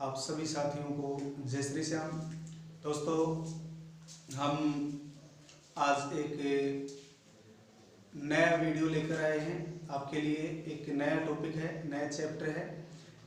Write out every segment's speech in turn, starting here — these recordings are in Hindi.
आप सभी साथियों को जय श्री श्याम। दोस्तों, हम आज एक नया वीडियो लेकर आए हैं आपके लिए। एक नया टॉपिक है, नया चैप्टर है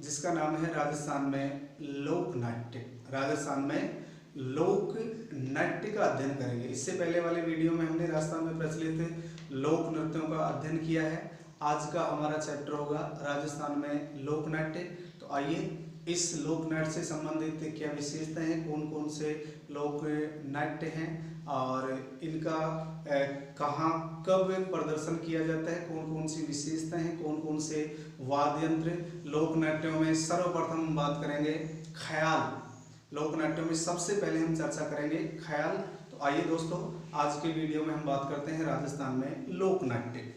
जिसका नाम है राजस्थान में लोक नाट्य। राजस्थान में लोक नाट्य का अध्ययन करेंगे। इससे पहले वाले वीडियो में हमने राजस्थान में प्रचलित लोक नृत्यों का अध्ययन किया है। आज का हमारा चैप्टर होगा राजस्थान में लोक नाट्य। तो आइए इस लोक नाट्य से संबंधित क्या विशेषताएं हैं, कौन कौन से लोक नाट्य हैं और इनका कहाँ कब प्रदर्शन किया जाता है, कौन कौन सी विशेषताएं हैं, कौन कौन से वाद्य यंत्र लोक नाट्यों में। सर्वप्रथम हम बात करेंगे ख्याल। लोक नाट्यों में सबसे पहले हम चर्चा करेंगे ख्याल। तो आइए दोस्तों, आज के वीडियो में हम बात करते हैं राजस्थान में लोक नाट्य।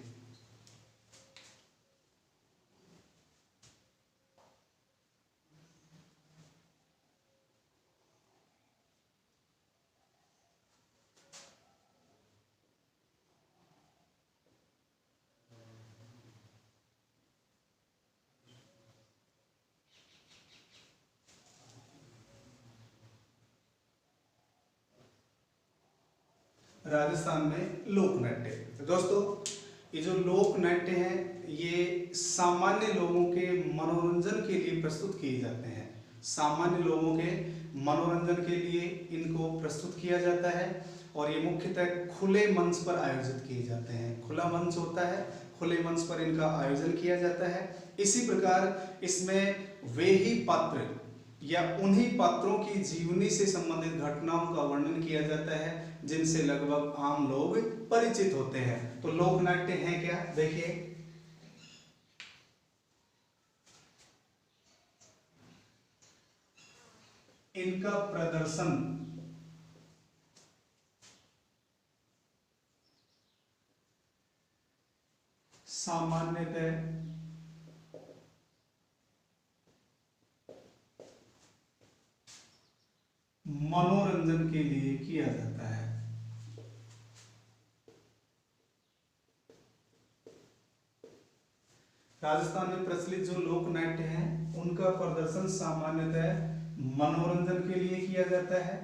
राजस्थान में लोक नाट्य। तो दोस्तों, ये जो लोक नाट्य हैं ये सामान्य लोगों के मनोरंजन के लिए प्रस्तुत किए जाते हैं। सामान्य लोगों के मनोरंजन के लिए इनको प्रस्तुत किया जाता है और ये मुख्यतः खुले मंच पर आयोजित किए जाते हैं। खुला मंच होता है, खुले मंच पर इनका आयोजन किया जाता है। इसी प्रकार इसमें वे ही पात्र या उन्हीं पात्रों की जीवनी से संबंधित घटनाओं का वर्णन किया जाता है जिनसे लगभग आम लोग परिचित होते हैं। तो लोक नाट्य है क्या, देखिए। इनका प्रदर्शन सामान्यतः मनोरंजन के लिए किया जाता है। राजस्थान में प्रचलित जो लोक नाट्य हैं उनका प्रदर्शन सामान्यतः मनोरंजन के लिए किया जाता है।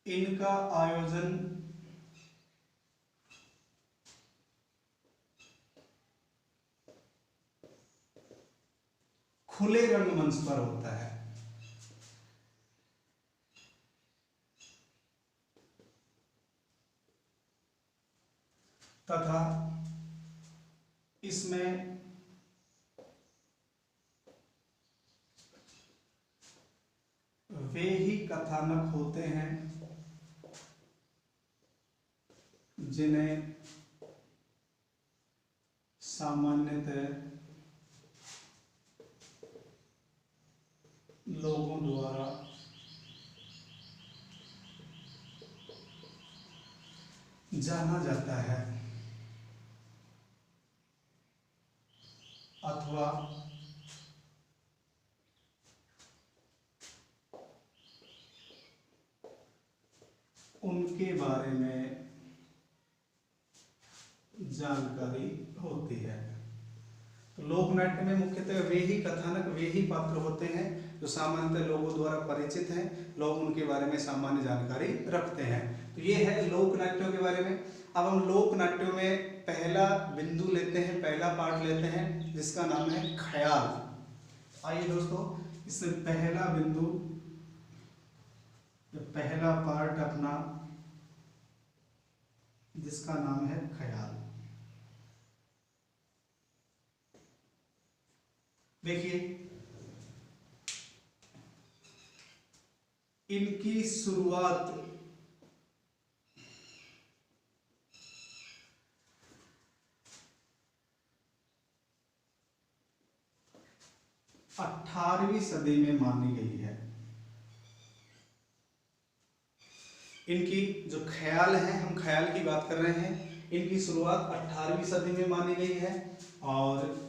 इनका आयोजन खुले रंगमंच पर होता है। तथा इसमें वे ही कथानक होते हैं जिन्हें सामान्यतः लोगों द्वारा जाना जाता है अथवा उनके बारे में जानकारी होती है। तो लोक नाट्य में मुख्यतः वे ही कथानक, वे ही पात्र होते हैं जो सामान्यतः लोगों द्वारा परिचित हैं, लोग उनके बारे में सामान्य जानकारी रखते हैं। तो ये है लोक नाट्यों के बारे में। अब हम लोक नाट्यों में पहला बिंदु लेते हैं, पहला पार्ट लेते हैं जिसका नाम है ख्याल। आइए दोस्तों, इसमें पहला बिंदु, पहला पार्ट अपना जिसका नाम है ख्याल। देखिए, इनकी शुरुआत 18वीं सदी में मानी गई है। इनकी जो ख्याल है, हम ख्याल की बात कर रहे हैं, इनकी शुरुआत 18वीं सदी में मानी गई है और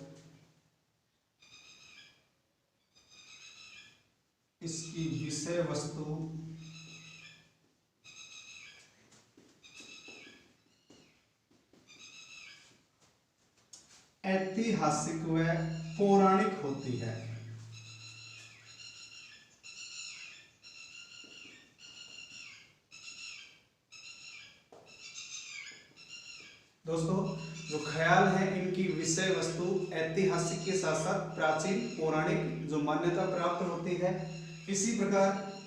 इसकी विषय वस्तु ऐतिहासिक व पौराणिक होती है। दोस्तों, जो ख्याल है इनकी विषय वस्तु ऐतिहासिक के साथ साथ प्राचीन पौराणिक जो मान्यता प्राप्त होती है। इसी प्रकार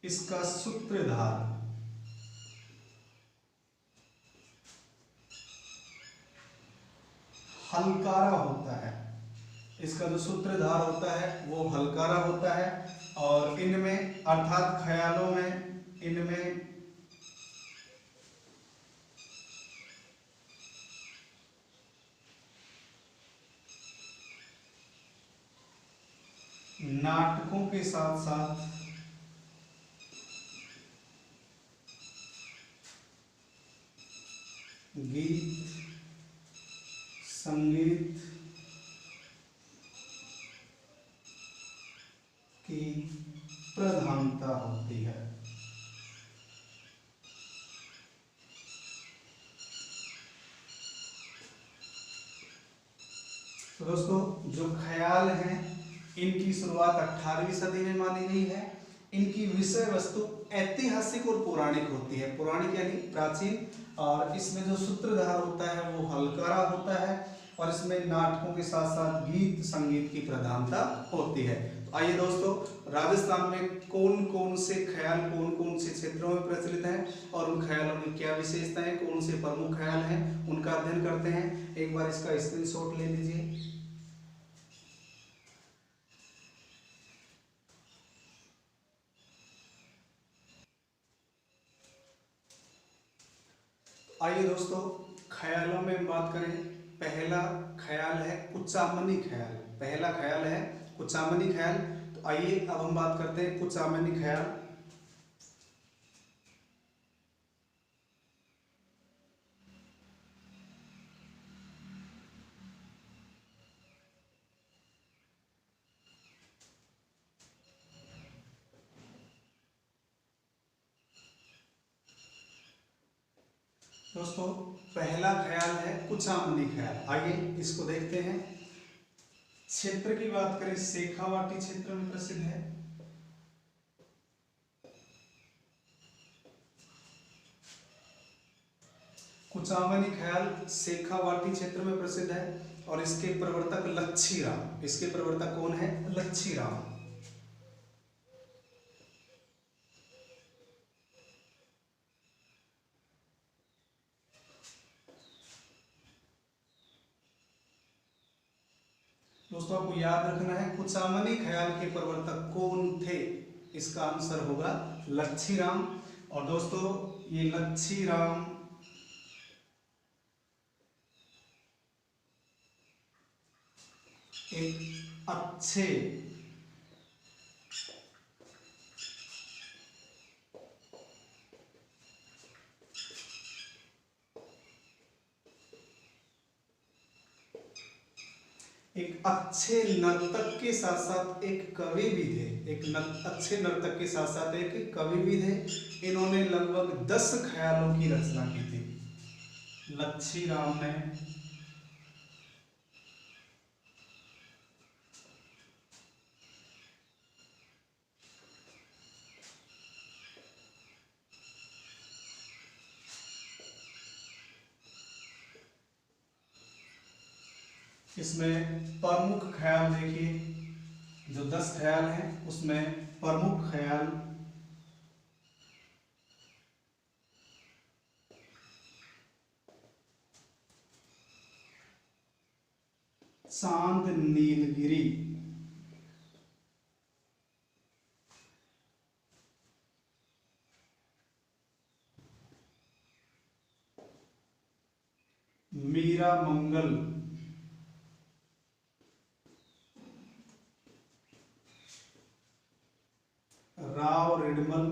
इसका सूत्रधार हलकारा होता है। इसका जो सूत्रधार होता है वो हलकारा होता है। और इनमें अर्थात ख्यालों में इनमें नाटकों के साथ साथ गीत संगीत की प्रधानता होती है। तो दोस्तों, जो ख्याल हैं इनकी शुरुआत 18वीं सदी में मानी गई है। इनकी विषय वस्तु ऐतिहासिक और पौराणिक होती है। पौराणिक यानी प्राचीन। और इसमें जो सूत्रधार होता है वो हलकारा होता है। और इसमें नाटकों के साथ साथ गीत संगीत की प्रधानता होती है। तो आइए दोस्तों, राजस्थान में कौन कौन से ख्याल कौन कौन से क्षेत्रों में प्रचलित हैं और उन ख्यालों में क्या विशेषताएं, कौन से प्रमुख ख्याल हैं, उनका अध्ययन करते हैं। एक बार इसका स्क्रीनशॉट ले लीजिए। आइए दोस्तों, ख्यालों में हम बात करें। पहला ख्याल है कुचामनी ख्याल। पहला ख्याल है कुचामनी ख्याल। तो आइए अब हम बात करते हैं कुचामनी ख्याल। दोस्तों, पहला ख्याल है कुचामनी ख्याल। आइए इसको देखते हैं। क्षेत्र की बात करें, शेखावाटी क्षेत्र में प्रसिद्ध है। कुचामनी ख्याल शेखावाटी क्षेत्र में प्रसिद्ध है। और इसके प्रवर्तक लच्छीराम। इसके प्रवर्तक कौन है? लच्छीराम। दोस्तों, आपको याद रखना है कुचामनी ख्याल के प्रवर्तक कौन थे। इसका आंसर होगा लच्छीराम। और दोस्तों, ये लच्छीराम एक अच्छे नर्तक के साथ साथ एक कवि भी थे। अच्छे नर्तक के साथ साथ एक कवि भी थे। इन्होंने लगभग 10 ख्यालों की रचना की थी। लच्छीराम ने इसमें प्रमुख ख्याल देखिए, जो 10 ख्याल हैं उसमें प्रमुख ख्याल चांद नीलगिरी, मीरा मंगल, राव रिडमल,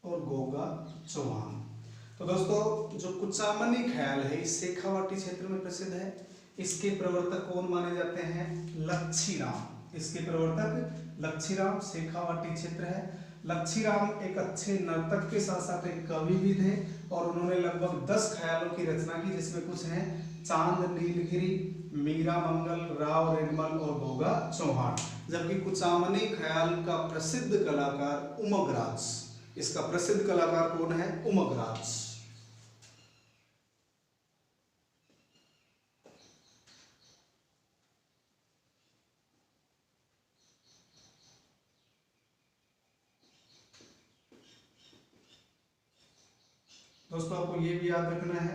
और गोगा चौहान। तो दोस्तों, जो कुचामनी ख्याल है इस शेखावाटी क्षेत्र में प्रसिद्ध है। इसके प्रवर्तक कौन माने जाते हैं? लच्छीराम। इसके प्रवर्तक लच्छीराम, शेखावाटी क्षेत्र है। लच्छीराम एक अच्छे नर्तक के साथ साथ एक कवि भी थे और उन्होंने लगभग 10 ख्यालों की रचना की, जिसमें कुछ हैं चांद नीलगिरी, मीरा मंगल, राव रेडमल और गोगा चौहान। जबकि कुचामनी ख्याल का प्रसिद्ध कलाकार उमगराज, इसका प्रसिद्ध कलाकार कौन है? उमगराज। दोस्तों आपको ये भी याद रखना है,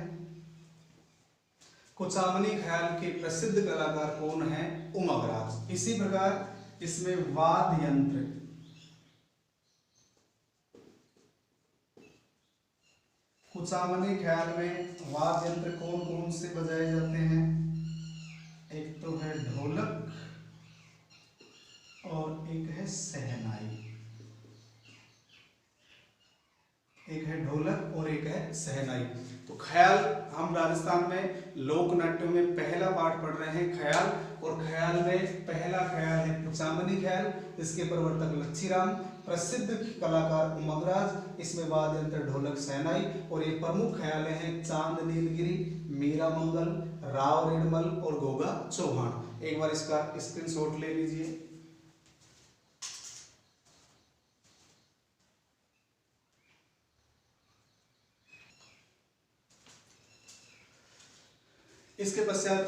कुचामनी ख्याल के प्रसिद्ध कलाकार कौन है? उमगराज। इसी प्रकार इसमें वाद्य यंत्र, कुचामनी ख्याल में वाद्य यंत्र कौन कौन से बजाए जाते हैं? एक तो है ढोलक और एक है शहनाई। एक है ढोलक और एक है शहनाई। तो ख्याल, हम राजस्थान में लोक नाट्यों में पहला पाठ पढ़ रहे हैं ख्याल, और ख्याल में पहला ख्याल है कुचामनी ख्याल। इसके प्रवर्तक लच्छीराम, प्रसिद्ध कलाकार उमगराज, इसमें वाद्य यंत्र ढोलक शहनाई, और ये प्रमुख ख्याल हैं चांद नीलगिरी, मीरा मंगल, राव रेडमल और गोगा चौहान। एक बार इसका स्क्रीनशॉट ले लीजिए। इसके पश्चात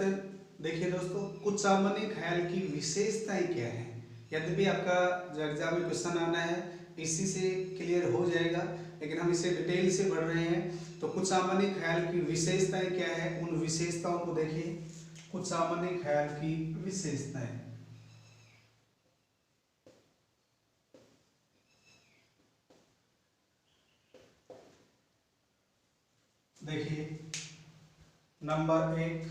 देखिए दोस्तों, कुचामनी ख्याल की विशेषताएं क्या है। यद्यपि आपका जो एग्जाम में क्वेश्चन आना है इसी से क्लियर हो जाएगा, लेकिन हम इसे डिटेल से पढ़ रहे हैं। तो कुचामनी ख्याल की विशेषताएं क्या है, उन विशेषताओं को देखिए। कुचामनी ख्याल की विशेषताएं, देखिए नंबर 1,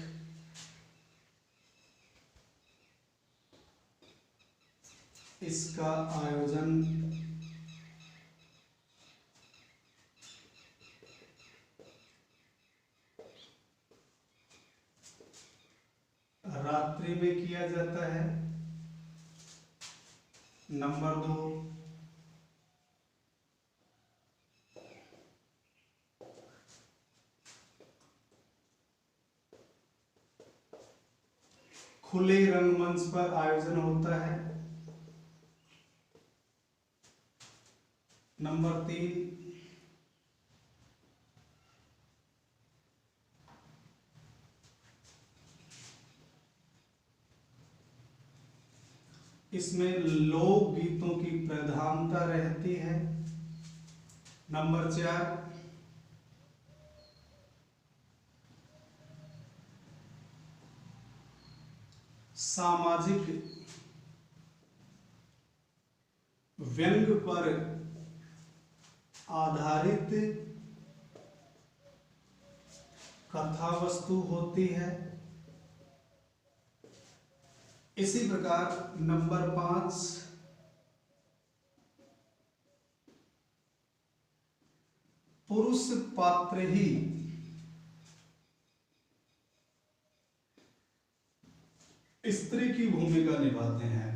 इसका आयोजन रात्रि में किया जाता है। नंबर 2, खुले रंगमंच पर आयोजन होता है। नंबर 3, इसमें लोक गीतों की प्रधानता रहती है। नंबर 4, सामाजिक व्यंग पर आधारित कथा वस्तु होती है। इसी प्रकार नंबर 5, पुरुष पात्र ही स्त्री की भूमिका निभाते हैं।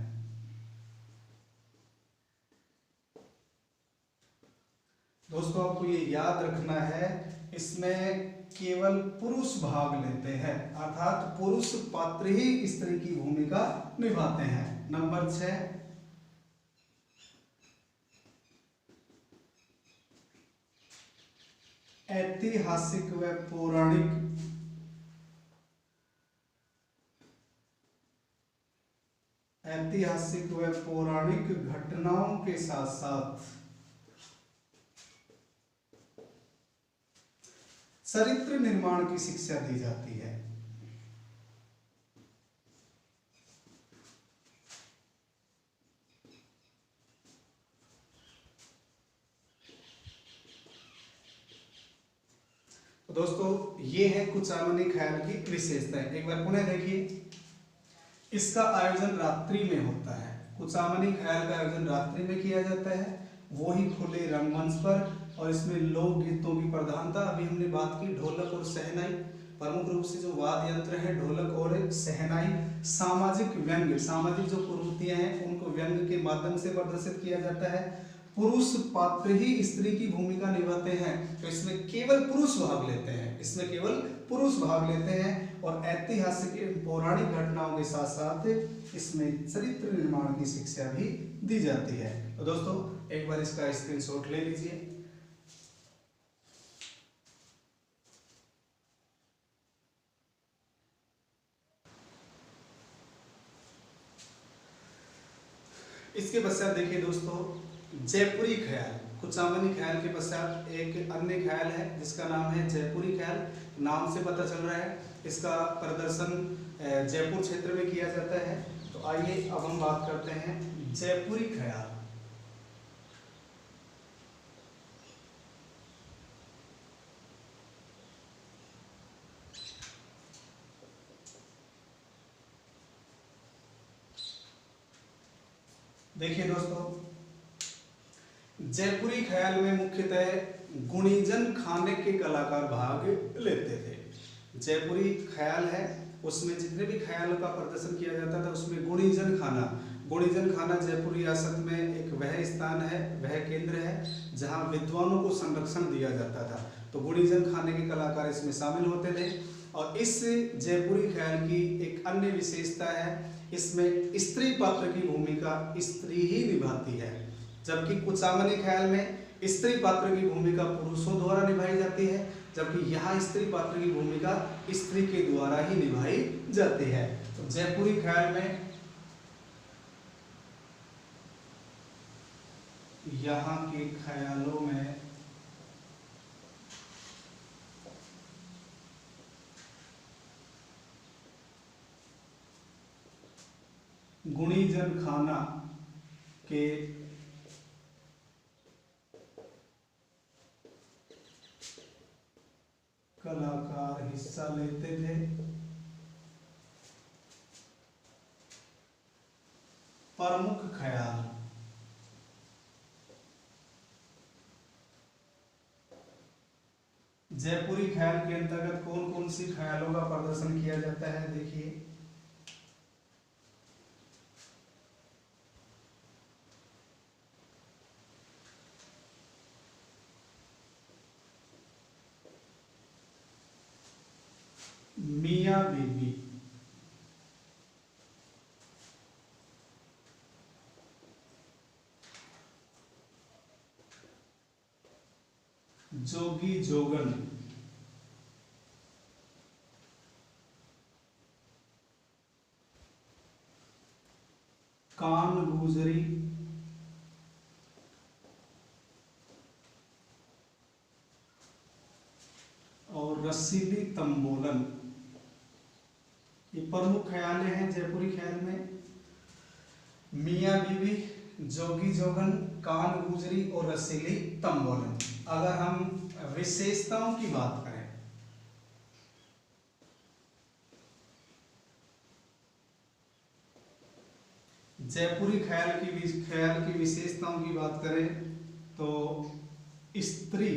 दोस्तों आपको ये याद रखना है, इसमें केवल पुरुष भाग लेते हैं, अर्थात पुरुष पात्र ही स्त्री की भूमिका निभाते हैं। नंबर 6, ऐतिहासिक व पौराणिक घटनाओं के साथ साथ चरित्र निर्माण की शिक्षा दी जाती है। तो दोस्तों ये है कुचामनी ख्याल की विशेषताएं। एक बार पुनः देखिए, इसका आयोजन रात्रि में होता है। कुचामनी ख्याल का आयोजन रात्रि में किया जाता है, वो ही खुले रंगमंच पर, और इसमें लोक गीतों की प्रधानता, अभी हमने बात की ढोलक और शहनाई, प्रमुख रूप से जो वाद्य यंत्र है ढोलक और शहनाई। सामाजिक व्यंग, सामाजिक जो कुरीतियां हैं उनको व्यंग के माध्यम से प्रदर्शित किया जाता है। पुरुष पात्र ही स्त्री की भूमिका निभाते हैं, तो इसमें केवल पुरुष भाग लेते हैं, इसमें केवल पुरुष भाग लेते हैं। और ऐतिहासिक पौराणिक घटनाओं के साथ साथ इसमें चरित्र निर्माण की शिक्षा भी दी जाती है। तो दोस्तों एक बार इसका स्क्रीनशॉट ले लीजिए। इसके पश्चात देखिए दोस्तों, जयपुरी ख्याल, कुचामनी ख्याल के पश्चात एक अन्य ख्याल है जिसका नाम है जयपुरी ख्याल। नाम से पता चल रहा है इसका प्रदर्शन जयपुर क्षेत्र में किया जाता है। तो आइए अब हम बात करते हैं जयपुरी ख्याल। देखिए दोस्तों, जयपुरी ख्याल में मुख्यतः गुणीजन खाने के कलाकार भाग लेते थे। जयपुरी ख्याल है उसमें जितने भी ख्यालों का प्रदर्शन किया जाता था उसमें गुणीजन खाना जयपुर रियासत में एक वह स्थान है, वह केंद्र है जहां विद्वानों को संरक्षण दिया जाता था। तो गुणीजन खाने के कलाकार इसमें शामिल होते थे। और इस जयपुरी ख्याल की एक अन्य विशेषता है, इसमें स्त्री पात्र की भूमिका स्त्री ही निभाती है, जबकि कुचामनी ख्याल में स्त्री पात्र की भूमिका पुरुषों द्वारा निभाई जाती है, जबकि यहाँ स्त्री पात्र की भूमिका स्त्री के द्वारा ही निभाई जाती है। तो जयपुरी ख्याल में यहाँ के ख्यालों में गुणीजन खाना के कलाकार हिस्सा लेते थे। प्रमुख ख्याल, जयपुरी ख्याल के अंतर्गत कौन कौन सी ख्यालों का प्रदर्शन किया जाता है, देखिए। मियां बीबी, जोगी जोगन, कान गुजरी, और रसीली तंबोलन, ये प्रमुख ख्याल हैं जयपुरी ख्याल में। मियां बीबी, जोगी जोगन, कान गुजरी और रसीली तंबोलन। अगर हम विशेषताओं की बात करें, जयपुरी ख्याल की विशेषताओं की बात करें तो स्त्री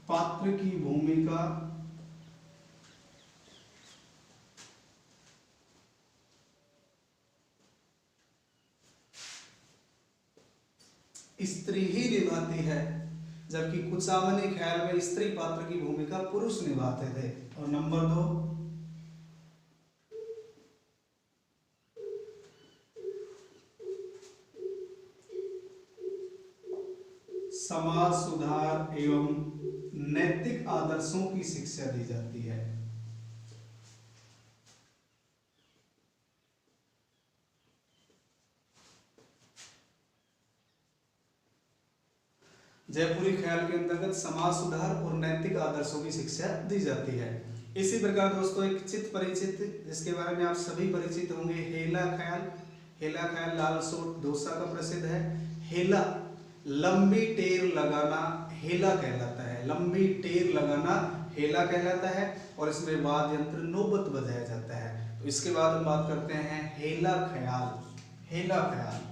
पात्र की भूमिका स्त्री ही निभाती है, जबकि कुचामनी ख्याल में स्त्री पात्र की भूमिका पुरुष निभाते थे। और नंबर 2, समाज सुधार एवं नैतिक आदर्शों की शिक्षा दी जाती है। जयपुरी ख्याल के अंतर्गत समाज सुधार और नैतिक आदर्शों की शिक्षा दी जाती है। इसी प्रकार दोस्तों एक चित्त परिचित जिसके बारे में आप सभी परिचित होंगे, हेला ख्याल। हेला ख्याल लाल सोट दोसा का प्रसिद्ध है। हेला लंबी टेर लगाना हेला कहलाता है, लंबी टेर लगाना हेला कहलाता है। और इसमें वाद्य यंत्र नौबत बजाया जाता है। तो इसके बाद हम बात करते हैं हेला ख्याल। हेला ख्याल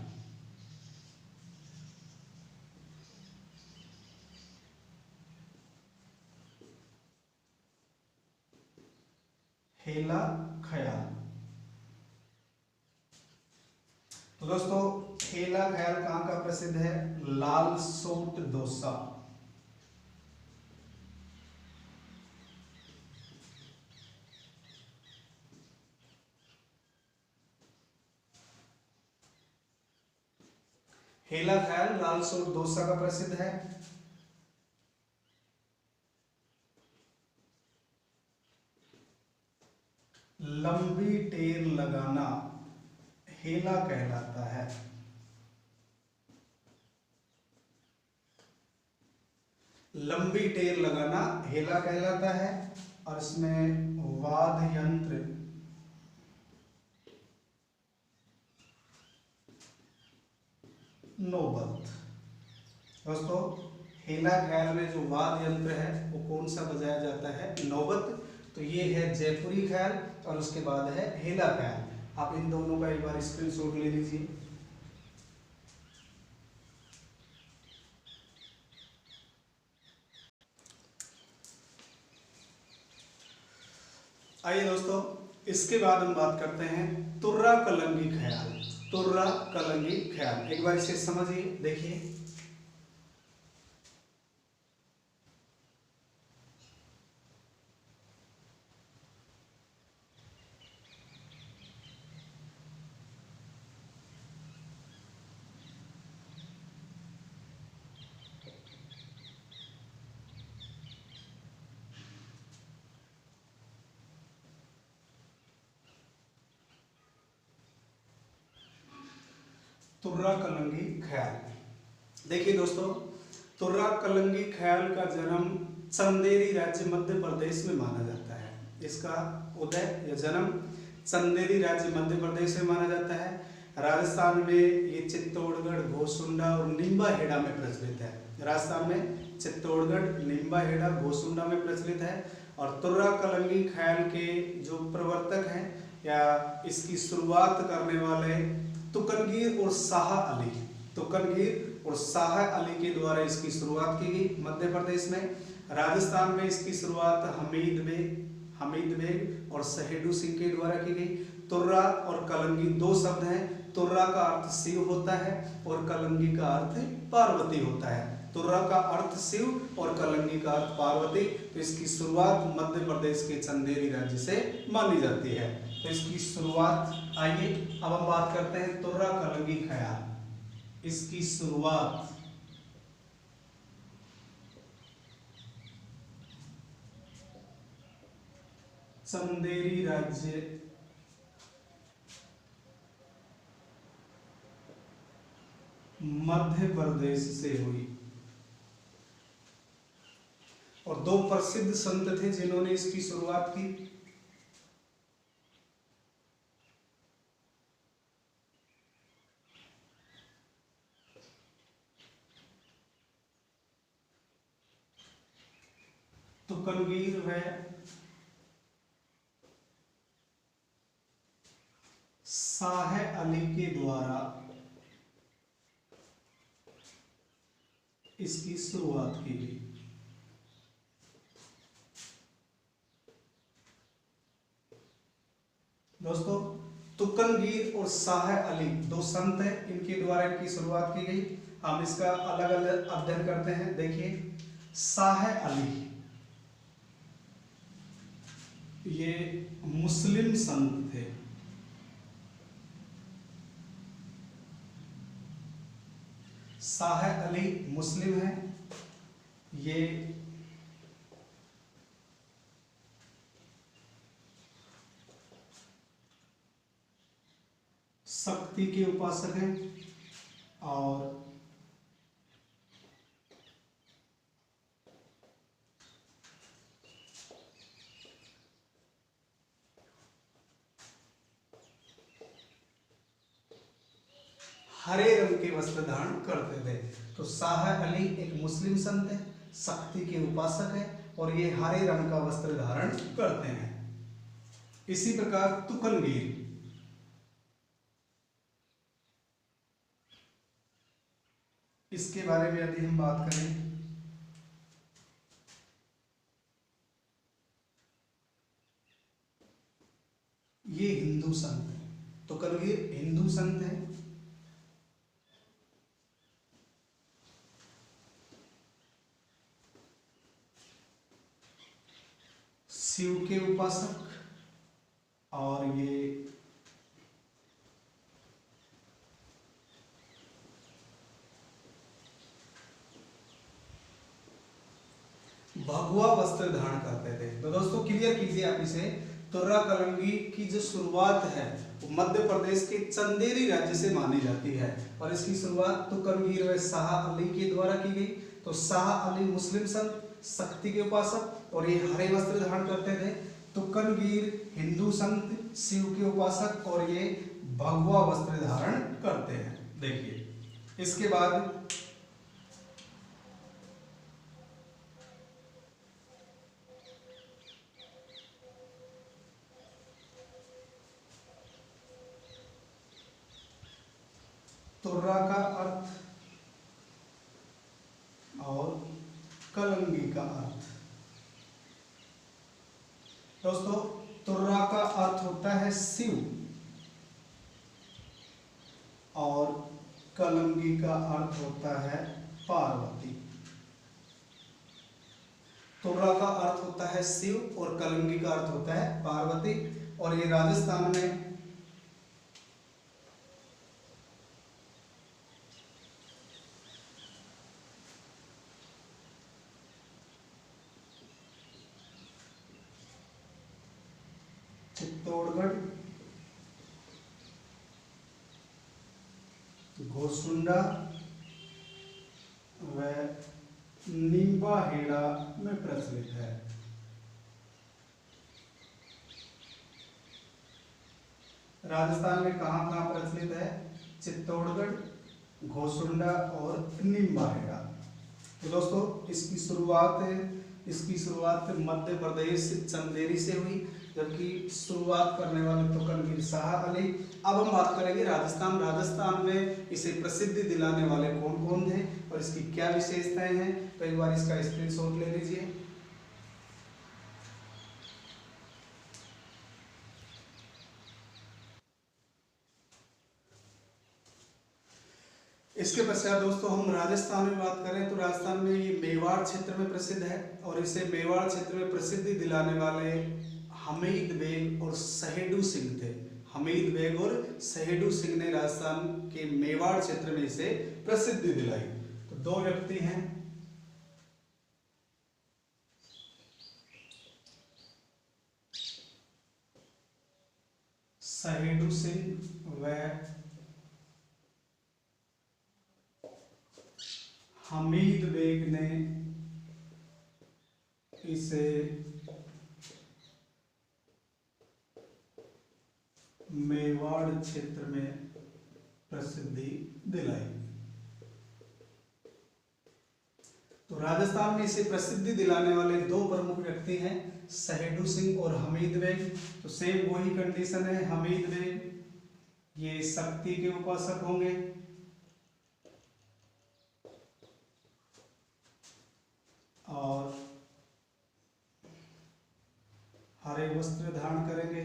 हेला ख्याल। तो दोस्तों हेला ख्याल कहाँ का प्रसिद्ध है? लाल सोट दौसा। हेला ख्याल लाल सोट दौसा का प्रसिद्ध है। लंबी टेर लगाना हेला कहलाता है। लंबी टेर लगाना हेला कहलाता है। और इसमें वाद्य यंत्र नौबत। दोस्तों हेला ख्याल में जो वाद्य यंत्र है वो कौन सा बजाया जाता है? नौबत। तो ये है जयपुरी ख्याल और उसके बाद है हेला ख्याल। आप इन दोनों का एक बार स्क्रीनशॉट ले लीजिए। आइए दोस्तों, इसके बाद हम बात करते हैं तुर्रा कलंगी ख्याल। तुर्रा कलंगी ख्याल एक बार इसे समझिए, देखिए। तुर्रा कलंगी ख्याल। देखिए दोस्तों, तुर्रा कलंगी ख्याल का जन्म चंदेरी राज्य मध्य प्रदेश में माना जाता है। इसका उदय या जन्म चंदेरी राज्य मध्य प्रदेश में माना जाता है। राजस्थान में ये चित्तौड़गढ़, घोसुंडा और निम्बाहेड़ा में प्रचलित है। राजस्थान में चित्तौड़गढ़, निम्बाहेड़ा, घोसुंडा में प्रचलित है। और तुर्रा कलंगी ख्याल के जो प्रवर्तक हैं या इसकी शुरुआत करने वाले तुकनगीर और शाह अली, तुकनगीर और शाह अली के द्वारा इसकी शुरुआत की गई मध्य प्रदेश में। राजस्थान में इसकी शुरुआत हमीद बेग और सहेडू सिंह के द्वारा की गई। तुर्रा और कलंगी दो शब्द हैं। तुर्रा का अर्थ शिव होता है और कलंगी का अर्थ पार्वती होता है। तुर्रा का अर्थ शिव और कलंगी का अर्थ पार्वती। तो इसकी शुरुआत मध्य प्रदेश के चंदेरी राज्य से मानी जाती है। तो इसकी शुरुआत, आइए अब हम बात करते हैं तुर्रा कलंगी ख्याल। इसकी शुरुआत चंदेरी राज्य मध्य प्रदेश से हुई। और दो प्रसिद्ध संत थे जिन्होंने इसकी शुरुआत की। तुकनगीर व शाह अली के द्वारा इसकी शुरुआत की गई। दोस्तों तुकनगीर और शाह अली दो संत हैं, इनके द्वारा इनकी शुरुआत की गई। हम इसका अलग अलग अध्ययन करते हैं। देखिए, शाह अली ये मुस्लिम संत थे। शाह अली मुस्लिम है। ये शक्ति के उपासक हैं और हरे रंग के वस्त्र धारण करते थे। तो शाह अली एक मुस्लिम संत है, शक्ति के उपासक है और ये हरे रंग का वस्त्र धारण करते हैं। इसी प्रकार तुकनगीर इसके बारे में यदि हम बात करें, ये हिंदू संत है। तुकनगीर हिंदू संत है शिव के उपासक, और ये भगवा वस्त्र धारण करते थे। तो दोस्तों क्लियर कीजिए आप इसे। तुर्रा कलंगी की जो शुरुआत है वो मध्य प्रदेश के चंदेरी राज्य से मानी जाती है, और इसकी शुरुआत तुकनगीर व शाह अली के द्वारा की गई। तो शाह अली मुस्लिम संत, शक्ति के उपासक, और ये हरे वस्त्र धारण करते थे। तुकनगीर हिंदू संत, शिव के उपासक, और ये भगवा वस्त्र धारण करते हैं। देखिए इसके बाद तुर्रा का अर्थ और कलंगी का अर्थ। दोस्तों तुर्रा का अर्थ होता है शिव, और कलंगी का अर्थ होता है पार्वती। तुर्रा का अर्थ होता है शिव और कलंगी का अर्थ होता है पार्वती, और ये राजस्थान में चित्तौड़गढ़, घोसुंडा व निम्बाहेड़ा में प्रचलित है। राजस्थान में कहाँ कहाँ प्रचलित है? चित्तौड़गढ़, घोसुंडा और निम्बाहेड़ा। तो दोस्तों इसकी शुरुआत मध्य प्रदेश चंदेरी से हुई, जबकि शुरुआत करने वाले तुकनगीर शाह अली। अब हम बात करेंगे राजस्थान में इसे प्रसिद्धि दिलाने वाले कौन कौन थे और इसकी क्या विशेषताएं हैं। तो एक बार इसका स्क्रीनशॉट ले लीजिए। इसके पश्चात दोस्तों हम राजस्थान में बात करें तो राजस्थान में ये मेवाड़ क्षेत्र में प्रसिद्ध है, और इसे मेवाड़ क्षेत्र में प्रसिद्धि दिलाने वाले हमीद बेग और सहेडू सिंह थे। हमीद बेग और सहेडू सिंह ने राजस्थान के मेवाड़ क्षेत्र में इसे प्रसिद्धि दिलाई। तो दो व्यक्ति हैं, सहेडू सिंह व हमीद बेग ने इसे मेवाड़ क्षेत्र में प्रसिद्धि दिलाई। तो राजस्थान में इसे प्रसिद्धि दिलाने वाले दो प्रमुख व्यक्ति हैं, सहेडू सिंह और हमीद बेग। तो सेम वही कंडीशन है, हमीद बेग ये शक्ति के उपासक होंगे, और हरे वस्त्र धारण करेंगे।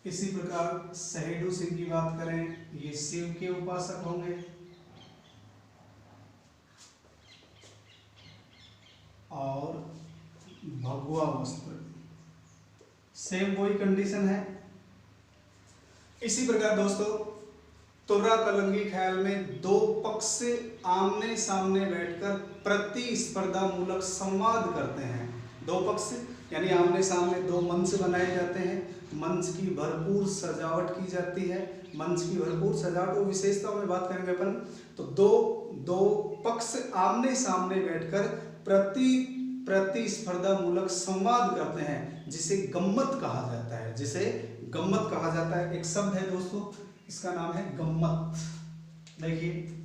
इसी प्रकार सहेडू सिंह की बात करें, ये शिव के उपासक होंगे, और भगवा वस्त्र, सेम वही कंडीशन है। इसी प्रकार दोस्तों तुर्रा कलंगी ख्याल में दो पक्ष आमने सामने बैठकर प्रतिस्पर्धा मूलक संवाद करते हैं। दो पक्ष यानी आमने सामने दो मंच बनाए जाते हैं, मंच की भरपूर सजावट की जाती है। मंच की भरपूर सजावट और विशेषताओं में बात करेंगे अपन, तो दो पक्ष आमने सामने बैठकर प्रतिस्पर्धा मूलक संवाद करते हैं, जिसे गम्मत कहा जाता है। जिसे गम्मत कहा जाता है, एक शब्द है दोस्तों, इसका नाम है गम्मत। देखिए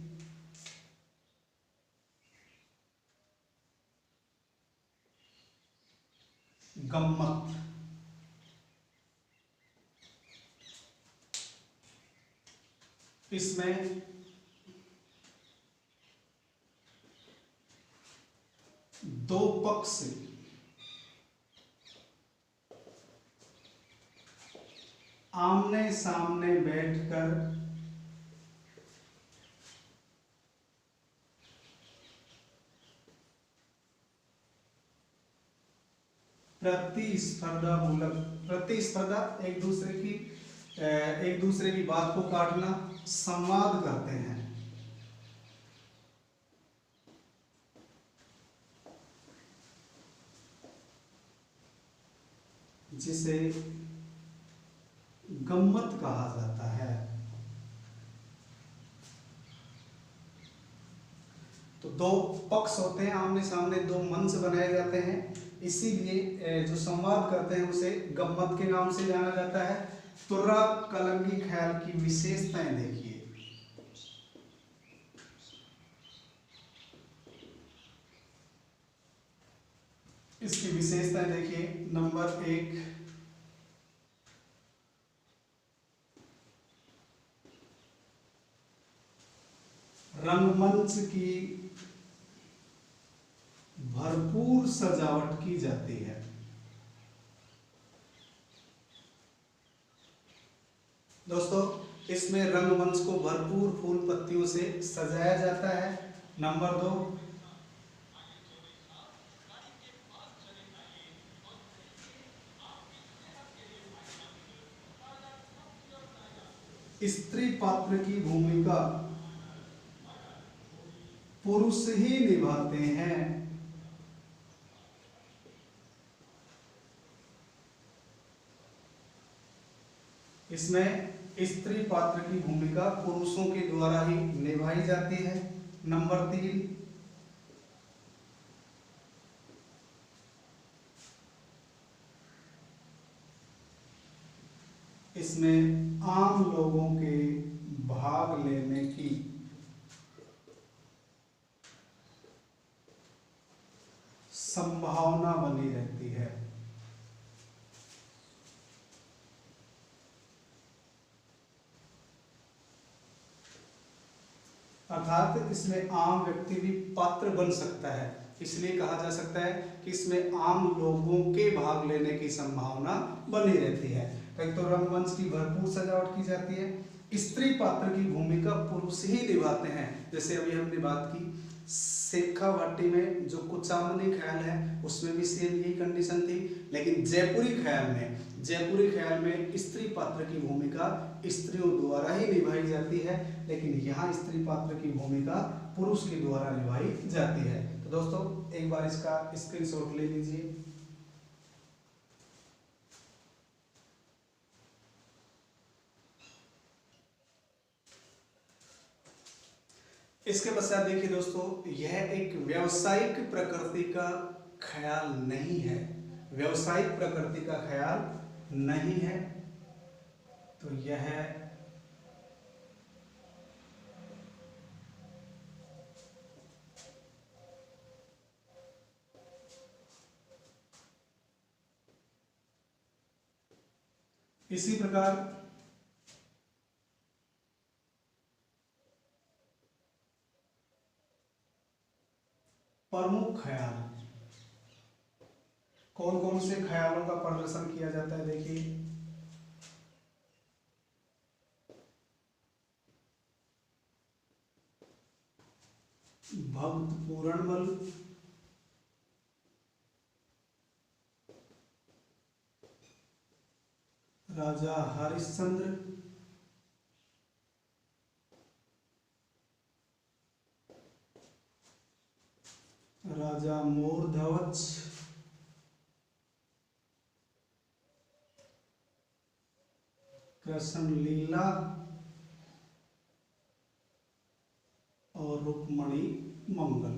गम्मत, इसमें दो पक्ष आमने सामने बैठकर प्रतिस्पर्धा मूलक। प्रतिस्पर्धा एक दूसरे की बात को काटना, संवाद करते हैं। जिसे गम्मत कहा जाता है। तो दो पक्ष होते हैं आमने सामने, दो मंच बनाए जाते हैं, इसीलिए जो संवाद करते हैं उसे गम्मत के नाम से जाना जाता है। तुर्रा कलंगी ख्याल की विशेषताएं देखिए। इसकी विशेषताएं देखिए। नंबर 1, रंगमंच की भरपूर सजावट की जाती है। दोस्तों, इसमें रंगमंच को भरपूर फूल पत्तियों से सजाया जाता है। नंबर 2, स्त्री पात्र की भूमिका पुरुष ही निभाते हैं। इसमें स्त्री पात्र की भूमिका पुरुषों के द्वारा ही निभाई जाती है। नंबर 3, इसमें आम लोगों के भाग लेने की संभावना बनी रहती है। अर्थात इसमें आम व्यक्ति भी पात्र बन सकता है, इसलिए कहा जा सकता है कि इसमें आम लोगों के भाग लेने की संभावना बनी रहती है। तो रंगमंच की भरपूर सजावट की जाती है। स्त्री पात्र की भूमिका पुरुष ही निभाते हैं। जैसे अभी हमने बात की शेखावाटी में जो कुचामनी ख्याल है उसमें भी सेम यही कंडीशन थी, लेकिन जयपुरी ख्याल में स्त्री पात्र की भूमिका स्त्रियों द्वारा ही निभाई जाती है, लेकिन यहाँ स्त्री पात्र की भूमिका पुरुष के द्वारा निभाई जाती है। तो दोस्तों, एक बार इसका स्क्रीनशॉट ले लीजिए। इसके पश्चात देखिए दोस्तों, यह एक व्यावसायिक प्रकृति का ख्याल नहीं है। व्यावसायिक प्रकृति का ख्याल नहीं है, तो यह इसी प्रकार प्रमुख ख्याल, कौन कौन से ख्यालों का प्रदर्शन किया जाता है देखिए। भक्त पूरणमल, राजा हरिश्चंद्र, राजा मोरध्वज, कृष्ण लीला और रुक्मणी मंगल।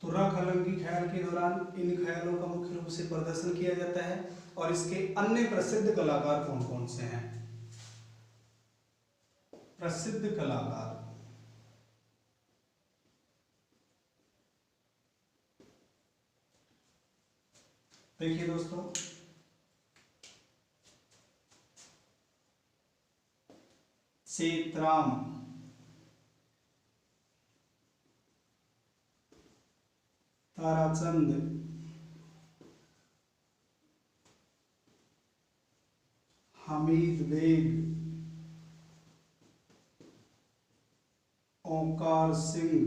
तुर्रा कलंगी ख्याल के दौरान इन ख्यालों का मुख्य रूप से प्रदर्शन किया जाता है। और इसके अन्य प्रसिद्ध कलाकार कौन कौन से हैं? प्रसिद्ध कलाकार देखिए दोस्तों, सीतराम, ताराचंद, हमीद बेग, ओंकार सिंह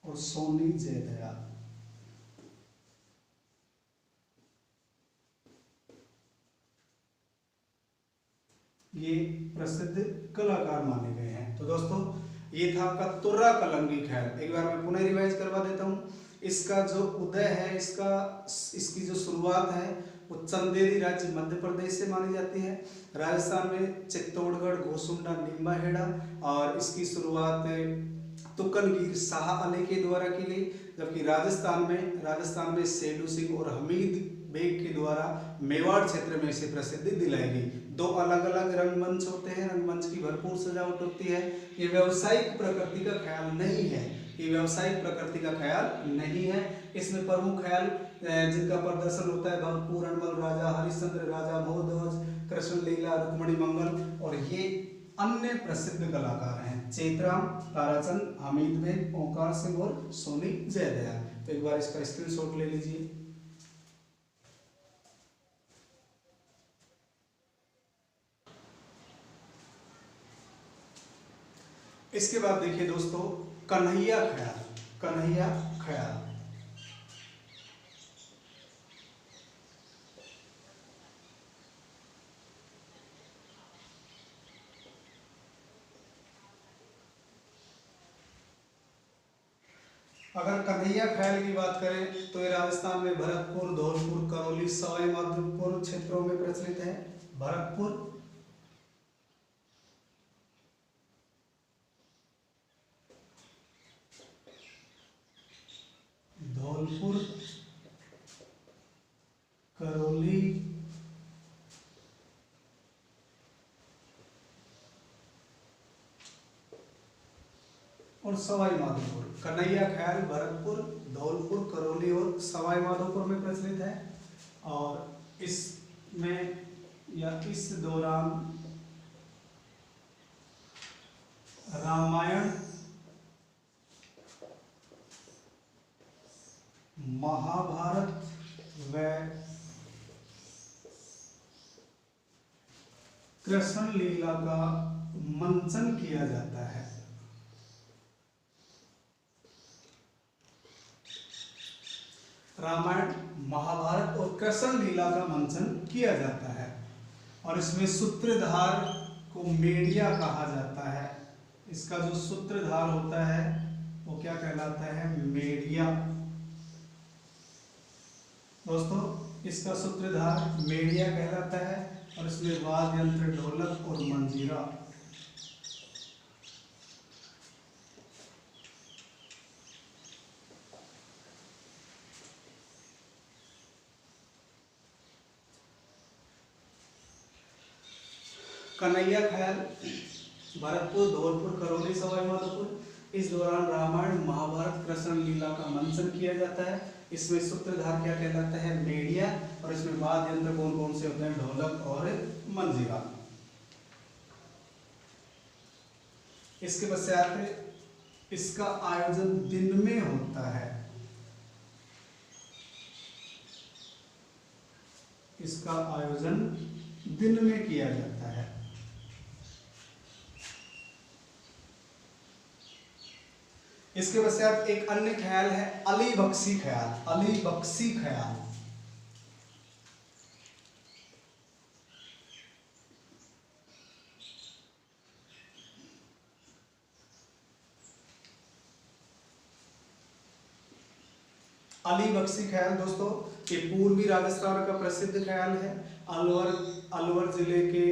और सोनी जयदयाल। ये प्रसिद्ध कलाकार माने गए हैं। तो दोस्तों ये था आपका तुर्रा कलंगी ख्याल। एक बार मैं पुनः रिवाइज करवा देता हूँ। इसका जो उदय है, इसकी जो शुरुआत है वो चंदेरी राज्य मध्य प्रदेश से मानी जाती है। राजस्थान में चित्तौड़गढ़, घोसुंडा, निम्बाहेड़ा, और इसकी शुरुआत तुकनगीर शाह अली के द्वारा की गई। जबकि राजस्थान में सेलू सिंह और हमीद बेग के द्वारा मेवाड़ क्षेत्र में इसे प्रसिद्धि दिलाई गई। दो अलग अलग रंगमंच होते हैं, रंगमंच की भरपूर सजावट होती है। ये व्यावसायिक प्रकृति का ख्याल नहीं है, ये व्यावसायिक प्रकृति का ख्याल नहीं है। इसमें प्रमुख ख्याल जिनका प्रदर्शन होता है भरतपुर, अनमल राजा, हरिश्चंद्र राजा, भोजध्वज, कृष्ण लीला, रुक्मणी मंगल, और ये अन्य प्रसिद्ध कलाकार हैं चेतराम, ताराचंद, हमीद बेग, ओंकार सिंह और सोनी जयदयाल। तो एक बार इसका स्क्रीनशॉट ले लीजिए। इसके बाद देखिए दोस्तों कन्हैया ख्याल। कन्हैया ख्याल अगर कन्हैया ख्याल की बात करें तो ये राजस्थान में भरतपुर, धौलपुर, करौली, सवाई माधोपुर क्षेत्रों में प्रचलित है। भरतपुर, धौलपुर, करौली, और सवाई माधोपुर। कन्हैया ख्याल भरतपुर, धौलपुर, करौली और सवाई माधोपुर में प्रचलित है। और इसमें या इस दौरान रामायण, महाभारत व कृष्ण लीला का मंचन किया जाता है। रामायण, महाभारत और कृष्ण लीला का मंचन किया जाता है। और इसमें सूत्रधार को मेड़िया कहा जाता है। इसका जो सूत्रधार होता है वो क्या कहलाता है? मेड़िया। दोस्तों इसका सूत्रधार मेड़िया कहलाता है। और इसमें वाद्य यंत्र ढोलक और मंजीरा। कन्हैया ख्याल भरतपुर, धौलपुर, करौली, सवाई माधोपुर। इस दौरान रामायण, महाभारत, कृष्ण लीला का मंचन किया जाता है। इसमें सूत्रधार क्या कहलाता है? मेड़िया। और इसमें वाद्य यंत्र कौन कौन से होते हैं? ढोलक और मंजीरा। इसके पश्चात इसका आयोजन दिन में होता है। इसका आयोजन दिन में किया जाता है। इसके पश्चात एक अन्य ख्याल है अली बख्शी ख्याल। अली बख्शी ख्याल अली बख्शी ख्याल दोस्तों ये पूर्वी राजस्थान का प्रसिद्ध ख्याल है। अलवर जिले के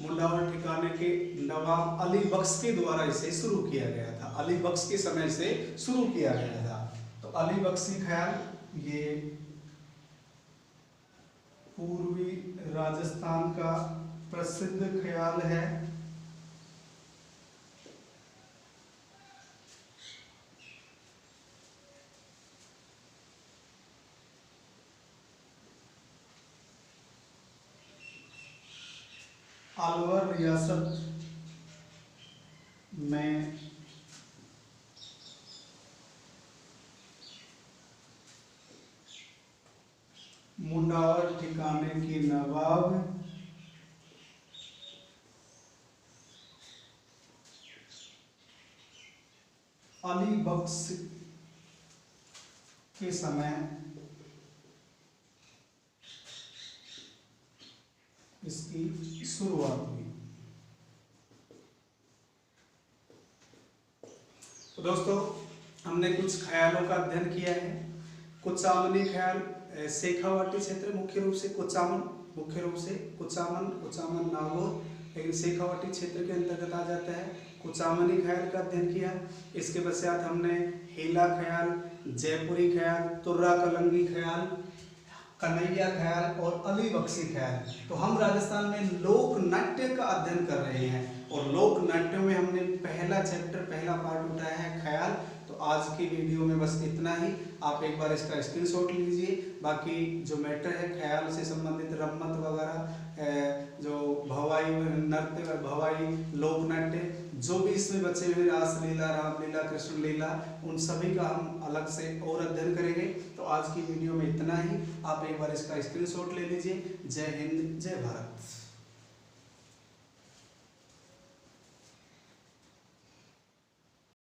मुंडावर ठिकाने के नवाब अली बख्श के द्वारा इसे शुरू किया गया था। अली बख्श के समय से शुरू किया गया था। तो अली बख्शी ख्याल ये पूर्वी राजस्थान का प्रसिद्ध ख्याल है। अलवर रियासत में मुंडावर ठिकाने के नवाब अली बख्श के समय इसकी शुरुआत हुई। तो दोस्तों हमने कुछ ख्यालों का अध्ययन किया है। कुचामनी ख्याल शेखावाटी क्षेत्र, मुख्य रूप से कुचामन नागौर, लेकिन शेखावाटी क्षेत्र के अंतर्गत आ जाता है। कुचामनी ख्याल का अध्ययन किया। इसके पश्चात हमने हीला ख्याल, जयपुरी ख्याल, तुर्रा कलंगी ख्याल, कन्हैया ख्याल और अली बख्शी ख्याल। तो हम राजस्थान में लोक नाट्य का अध्ययन कर रहे हैं और लोक नाट्य में हमने पहला पार्ट उठाया है ख्याल। तो आज की वीडियो में बस इतना ही। आप एक बार इसका स्क्रीनशॉट लीजिए। बाकी जो मैटर है ख्याल से संबंधित रम्मत वगैरह, जो भवाई नृत्य, भवाई लोक नाट्य, जो भी इसमें बचे हुए रासलीला, रामलीला, कृष्ण लीला, उन सभी का हम अलग से और अध्ययन करेंगे। तो आज की वीडियो में इतना ही। आप एक बार इसका स्क्रीनशॉट ले लीजिए। जय हिंद, जय भारत।